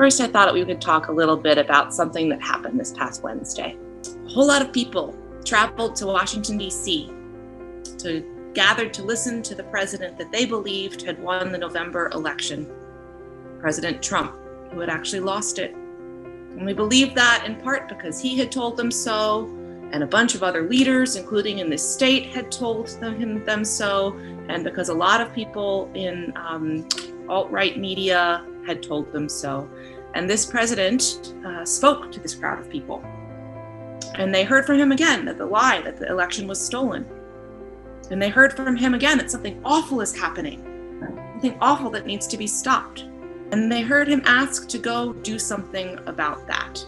first I thought we could talk a little bit about something that happened this past Wednesday. A whole lot of people traveled to Washington, D.C. to gather to listen to the president that they believed had won the November election, President Trump, who had actually lost it. And we believe that in part because he had told them so, and a bunch of other leaders, including in this state, had told them so, and because a lot of people in alt-right media had told them so. And this president spoke to this crowd of people. And they heard from him again that the election was stolen. And they heard from him again that something awful is happening, something awful that needs to be stopped. And they heard him ask to go do something about that.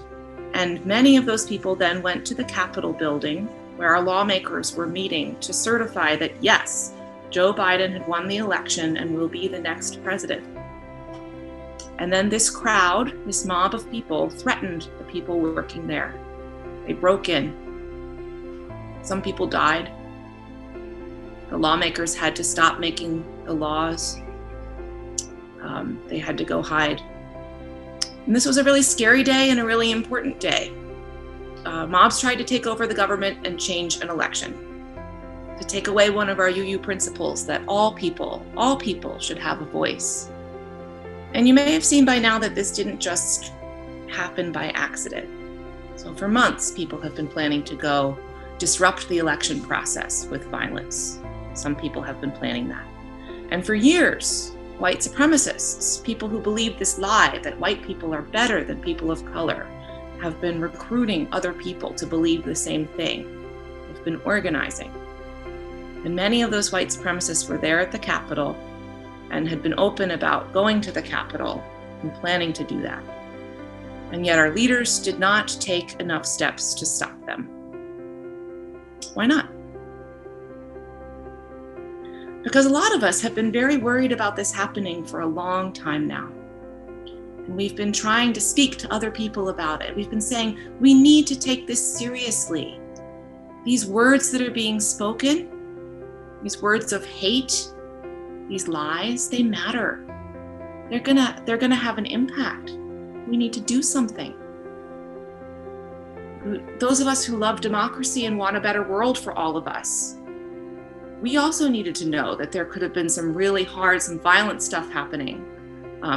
And many of those people then went to the Capitol building where our lawmakers were meeting to certify that, yes, Joe Biden had won the election and will be the next president. And then this crowd, this mob of people, threatened the people working there. They broke in. Some people died. The lawmakers had to stop making the laws. They had to go hide. And this was a really scary day and a really important day. Mobs tried to take over the government and change an election, to take away one of our UU principles that all people should have a voice. And you may have seen by now that this didn't just happen by accident. So for months, people have been planning to go disrupt the election process with violence. Some people have been planning that. And for years, white supremacists, people who believe this lie that white people are better than people of color, have been recruiting other people to believe the same thing. They've been organizing. And many of those white supremacists were there at the Capitol and had been open about going to the Capitol and planning to do that. And yet our leaders did not take enough steps to stop them. Why not? Because a lot of us have been very worried about this happening for a long time now. And we've been trying to speak to other people about it. We've been saying, we need to take this seriously. These words that are being spoken, these words of hate, these lies, they matter. They're gonna have an impact. We need to do something. Those of us who love democracy and want a better world for all of us, we also needed to know that there could have been some really hard, some violent stuff happening,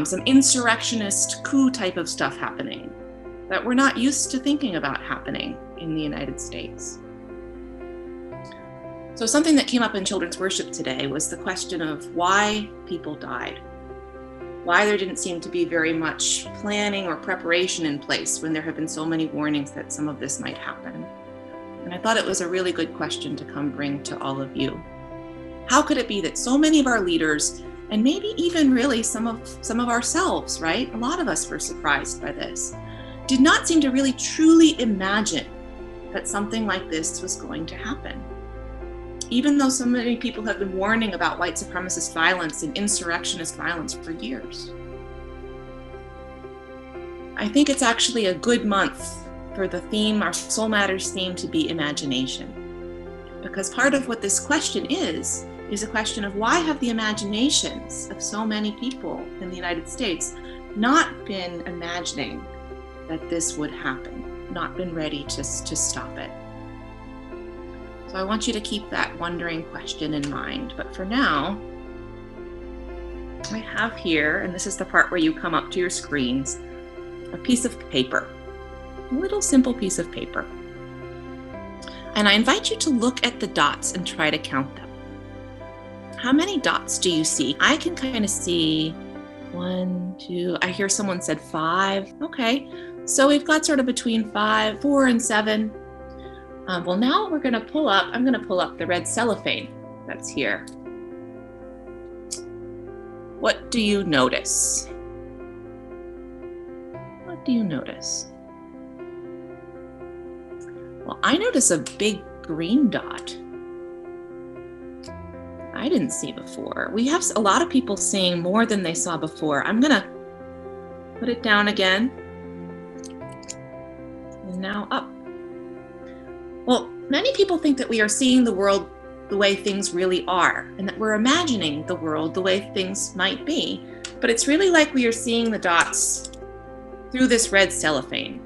some insurrectionist coup type of stuff happening that we're not used to thinking about happening in the United States. So something that came up in children's worship today was the question of why people died, why there didn't seem to be very much planning or preparation in place when there have been so many warnings that some of this might happen. And I thought it was a really good question to come bring to all of you. How could it be that so many of our leaders, and maybe even really some of ourselves, right? A lot of us were surprised by this, did not seem to really truly imagine that something like this was going to happen. Even though so many people have been warning about white supremacist violence and insurrectionist violence for years. I think it's actually a good month for the theme, our Soul Matters theme, to be imagination. Because part of what this question is a question of why have the imaginations of so many people in the United States not been imagining that this would happen, not been ready to stop it. So I want you to keep that wondering question in mind. But for now, I have here, and this is the part where you come up to your screens, a piece of paper, a little simple piece of paper. And I invite you to look at the dots and try to count them. How many dots do you see? I can kind of see 1, 2, I hear someone said 5. Okay, so we've got sort of between 5, 4, and 7. Well, now I'm going to pull up the red cellophane that's here. What do you notice? What do you notice? Well, I notice a big green dot. I didn't see before. We have a lot of people seeing more than they saw before. I'm gonna put it down again. And now up. Well, many people think that we are seeing the world the way things really are, and that we're imagining the world the way things might be. But it's really like we are seeing the dots through this red cellophane.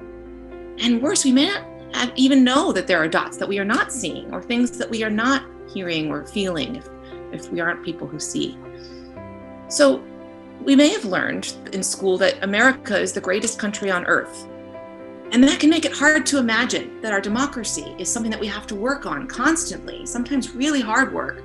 And worse, we may not even know that there are dots that we are not seeing, or things that we are not hearing or feeling if we aren't people who see. So we may have learned in school that America is the greatest country on earth. And that can make it hard to imagine that our democracy is something that we have to work on constantly, sometimes really hard work,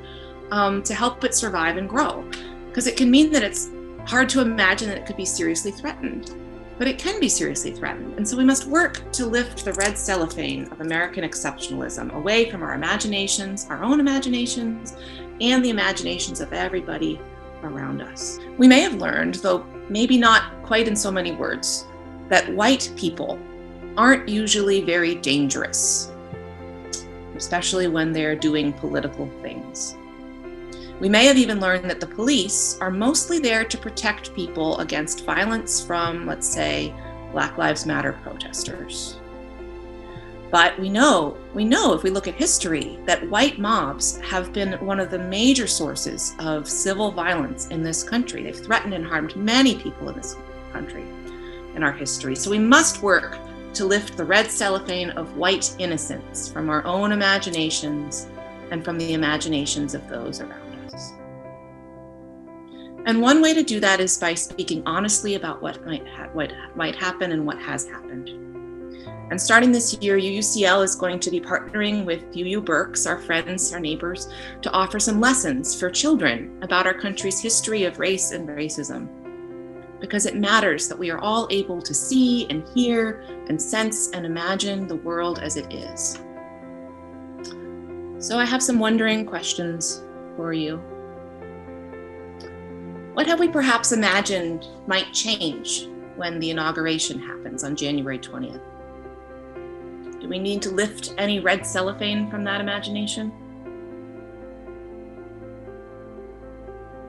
to help it survive and grow. Because it can mean that it's hard to imagine that it could be seriously threatened. But it can be seriously threatened. And so we must work to lift the red cellophane of American exceptionalism away from our imaginations, our own imaginations, and the imaginations of everybody around us. We may have learned, though maybe not quite in so many words, that white people aren't usually very dangerous, especially when they're doing political things. We may have even learned that the police are mostly there to protect people against violence from, let's say, Black Lives Matter protesters. But we know if we look at history that white mobs have been one of the major sources of civil violence in this country. They've threatened and harmed many people in this country in our history. So we must work to lift the red cellophane of white innocence from our own imaginations and from the imaginations of those around us. And one way to do that is by speaking honestly about what might happen and what has happened. And starting this year, UUCL is going to be partnering with UU Berks, our friends, our neighbors, to offer some lessons for children about our country's history of race and racism. Because it matters that we are all able to see and hear and sense and imagine the world as it is. So I have some wondering questions for you. What have we perhaps imagined might change when the inauguration happens on January 20th? Do we need to lift any red cellophane from that imagination?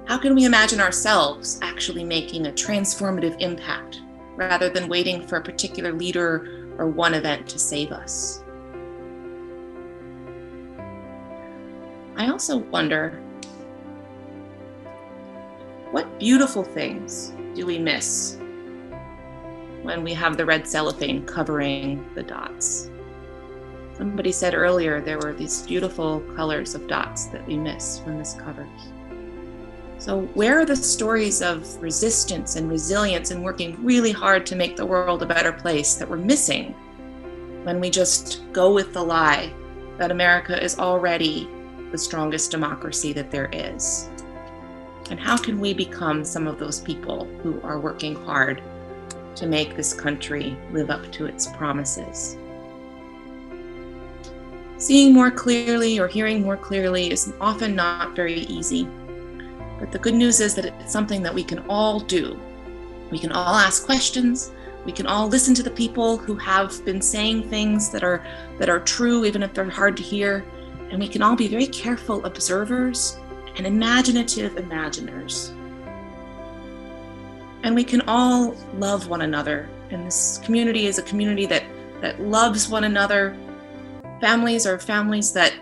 How can we imagine ourselves actually making a transformative impact rather than waiting for a particular leader or one event to save us? I also wonder, what beautiful things do we miss when we have the red cellophane covering the dots? Somebody said earlier there were these beautiful colors of dots that we miss when this covers. So where are the stories of resistance and resilience and working really hard to make the world a better place that we're missing when we just go with the lie that America is already the strongest democracy that there is? And how can we become some of those people who are working hard to make this country live up to its promises? Seeing more clearly or hearing more clearly is often not very easy. But the good news is that it's something that we can all do. We can all ask questions. We can all listen to the people who have been saying things that are true, even if they're hard to hear. And we can all be very careful observers and imaginative imaginers. And we can all love one another. And this community is a community that loves one another. Families are families that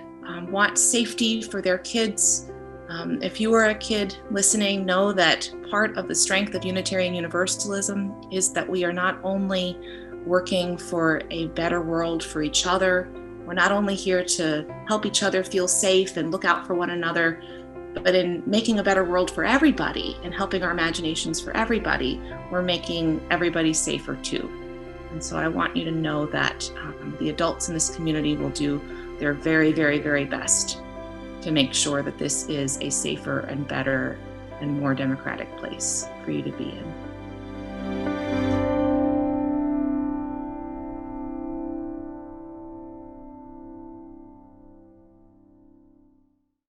want safety for their kids. If you are a kid listening, know that part of the strength of Unitarian Universalism is that we are not only working for a better world for each other, we're not only here to help each other feel safe and look out for one another, but in making a better world for everybody and helping our imaginations for everybody, we're making everybody safer too. And so I want you to know that the adults in this community will do their very, very, very best to make sure that this is a safer and better and more democratic place for you to be in.